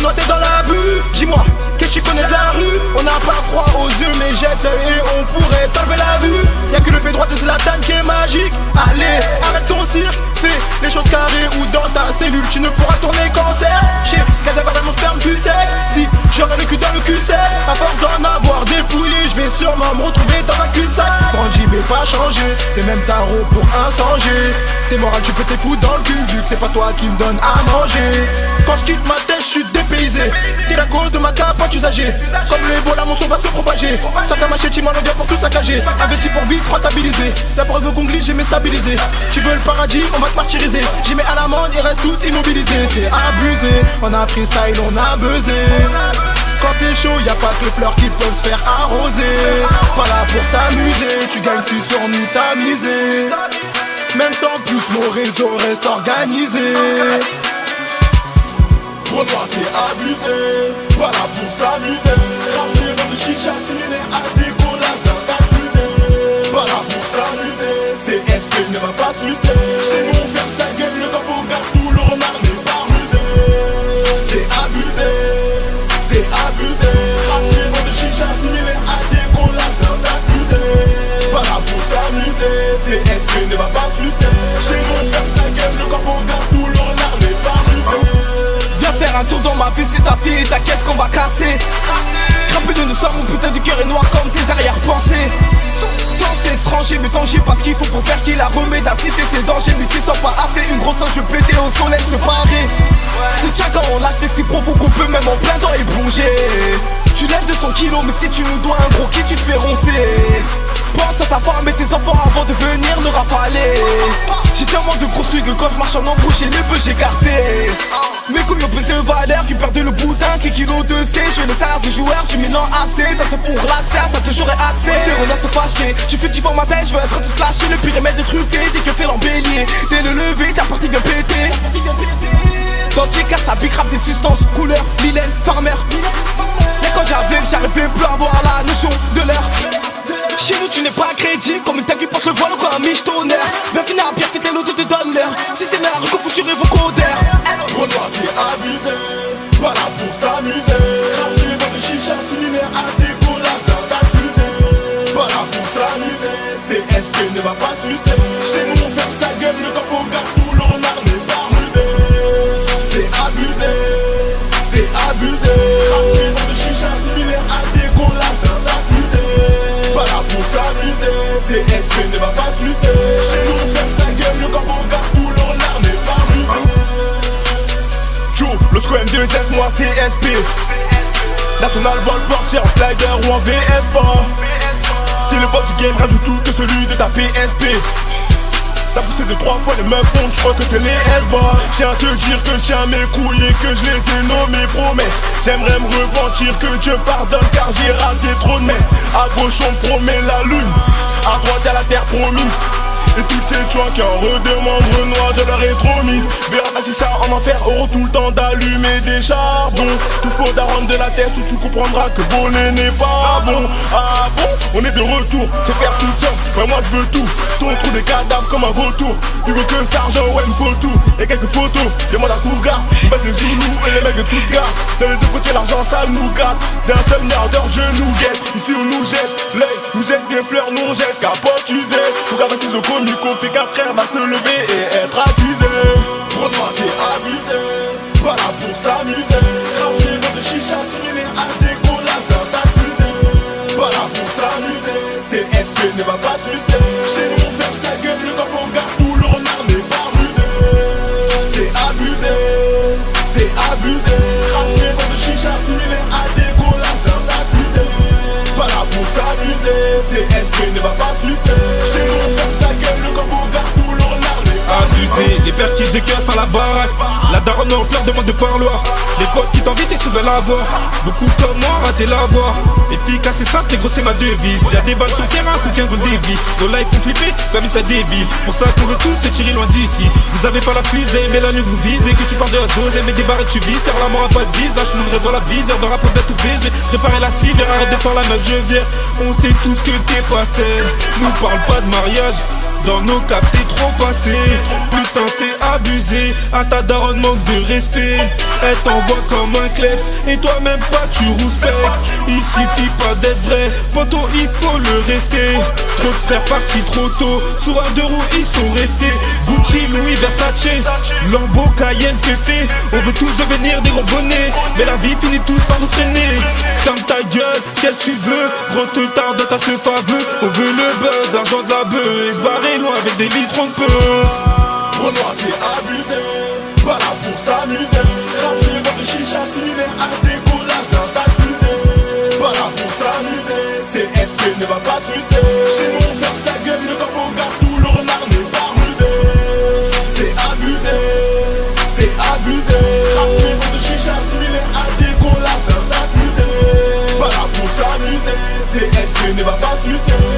Renoir t'es dans la bulle, dis-moi, qu'est-ce que tu connais de la rue? On n'a pas froid aux yeux mais jette l'œil et on pourrait t'enlever la vue. Y'a que le pied droit de Zlatan qui est magique. Allez, arrête ton cirque, fais les choses carrées ou dans ta cellule tu ne pourras tourner cancer. Chef, Casablanca mon sperme cul sec. Si j'aurais le cul dans le cul sec, à force d'en avoir dépouillé, je vais sûrement me retrouver dans un cul-de-sac. Grandi mais pas changé, les mêmes tarots pour insanger. T'es moral, tu peux t'es foutre dans le cul vu que c'est pas toi qui me donne à manger. Quand je quitte ma tête, je suis dépaysé. T'es la cause de ma capote usagée. Comme l'Ebola, mon son va se propager. Sac à machette, il m'en vient pour tout saccager. Investi pour vite, rentabiliser. La preuve qu'on glisse, j'ai stabilisé. Tu veux le paradis, on va te martyriser. J'y mets à l'amende, ils restent tous immobilisés. C'est abusé, on a freestyle, on a buzzé. Quand c'est chaud, y'a pas que les fleurs qui peuvent se faire arroser. Pas là pour s'amuser, tu gagnes si sur nous t'as misé. Même sans plus, mon réseau reste organisé. Renoir c'est abusé, pas là pour s'amuser. Ranger dans de chicha similaire à décollage d'un tas de fusée. Pas là pour s'amuser, CSP ne va pas sucer. Chez nous on ferme sa gueule, le corps au garde, tout le renard n'est pas rusé. C'est abusé, c'est abusé. Ranger dans de chicha similaire à décollage d'un tas de fusée. Pas là pour s'amuser, CSP ne va pas sucer. Chez nous on ferme sa gueule, le corps au garde, tout le renard n'est pas rusé. Faire un tour dans ma vie, c'est ta fille et ta caisse qu'on va casser. Crapé de nous sommes, mon putain du cœur est noir comme tes arrière-pensées. Sans cesse rangé, mais tangible parce qu'il faut pour faire qu'il a remède à citer ses dangers. Mais c'est sans pas assez, une grosse ange péter au soleil se parer. C'est tiens quand on lâche, c'est si profond qu'on peut même en plein temps y plonger. Tu lèves 200 kilos, mais si tu nous dois un gros qui tu te fais roncer. Pense à ta femme et tes enfants avant de venir nous rafaler. J'ai tellement de grosses trucs que quand je marche en embrouche, j'ai les bœufs écartés. Mes couilles ont plus de valeur qui perdent le boudin qu'un kilo de C. Je fais le salaire du joueur, tu mets non assez. T'as ça pour l'accès, ça te j'aurais accès. C'est on a se fâcher, tu fais du ma tête, je veux être de slasher. Le pire remède de truffé, dès que fait l'embellier. Dès le lever, ta partie vient péter. Dans J.K. ça big rap des substances, couleur, Mylène, Farmer. Mais quand j'arrivais plus à avoir la notion de l'heure. Chez nous tu n'es pas crédible, comme une tag qui porte le voile ou comme un miche-tonnerre. Bien finir à bien fêter l'autre te donne l'heure. Si c'est l'heure, reconfouturez vos codeurs. Renoir c'est abusé, pas là pour s'amuser. Ranger dans de chicha similaire à décollage d'un tas de fusée. Pas là pour s'amuser, CSP ne va pas sucer. Chez nous on ferme sa gueule, le corps au garde, tout le renard n'est pas rusé. C'est abusé, c'est abusé. Ranger dans de chicha similaire à décollage d'un tas de fusée. Pas là pour s'amuser, CSP ne va pas sucer. Chez nous on ferme sa gueule, le corps au garde, tout le renard n'est pas rusé. Le square M2S, moi CSP. National vol portière en slider ou en VS pas. T'es le boss du game, rien du tout que celui de ta PSP. T'as poussé de 3 fois les mêmes fonds, je crois que t'es les S-bas. J'ai à te dire que je tiens mes couilles et que je les ai nommées promesses. J'aimerais me repentir que Dieu pardonne car j'ai raté trop de messes. À gauche on promet la lune, à droite y'a la terre promise. Et toutes ces tuants qui en redemandent Renoir, je leur ai trop mise. Verra la chicha en enfer, auront tout le temps d'allumer des charbons. Touche pour daronne de la tête où tu comprendras que voler n'est pas bon. Ah bon, on est de retour, c'est faire tout seul, ouais moi je veux tout. Ton trou des cadavres comme un vautour. Tu veux que ça argent, ouais il faut tout. Et quelques photos, demande à Cougar. On bête les Zoulous et les mecs de toute gare. Dans les deux côtés l'argent ça nous gâte. D'un seul nerdeur je nous guette. Ici on nous jette, l'œil nous jette des fleurs, nous on jette capote usée. Faut qu'à passer au comique, on fait qu'un frère va se lever et être accusé. Renoir c'est abusé, pas là pour s'amuser. Ranger dans de chicha similaire à décollage d'un tas de fusée. Pas là pour s'amuser, CSP ne va pas sucer. Chez nous on ferme sa gueule, le corps on garde, tout le renard n'est pas rusé. C'est abusé, c'est abusé. Ranger dans de chicha similaire à décollage d'un tas de fusée. Pas là pour s'amuser, CSP ne va pas sucer. Chez nous on ferme sa gueule, le corps on garde, tout le renard n'est pas Abusé, les perquis de keuf à la baraque. La daronne en pleurs demande de parloir. Les potes qui t'envient et se veulent avoir. Beaucoup comme moi raté la voix. Efficace et simple, et gros c'est ma devise. Y'a des balles sur le terrain, qu'aucun goal dévie. Nos lives font flipper, comme ça dévile. Pour ça qu'on veut tous se tirer loin d'ici. Vous avez pas la fusée, mais la nuit vous visez. Que tu parles de la dose, mais des barrettes tu vises. Serre la mort à pas de vise, là je m'ouvrais dans la viseur. Dans la porte d'être tout baiser. Préparez la civière, arrête de faire la meuf, je viens. On sait tous que t'es pas saine. Nous parle pas de mariage. Dans nos caps t'es trop passé. Putain c'est abusé. À ta daronne manque de respect. Elle t'envoie comme un kleps. Et toi même pas tu rouspectes. Il suffit pas d'être vrai. Poto il faut le rester. Trop de frères partis trop tôt. Sur un deux roues ils sont restés. Gucci, Louis, Versace, Lambo, Cayenne, Féfé. On veut tous devenir des gros bonnets. Mais la vie finit tous par nous freiner. Ferme ta gueule, qu'est-ce que tu veux? Grosse te tarde à ce faveux. On veut le buzz, l'argent de la beuh. Et se barrer loin avec des litrons de peu. Renoir c'est abusé, pas là pour s'amuser. Ranger votre chicha similaire à des collages dans ta fusée. Pas là pour s'amuser, CSP ne va pas sucer. Chez nous on ferme sa gueule, le corbeau garde tout, le renard n'est pas rusé. C'est abusé, c'est abusé. Ranger votre chicha similaire à des collages dans ta fusée. Pas là pour s'amuser, CSP ne va pas sucer.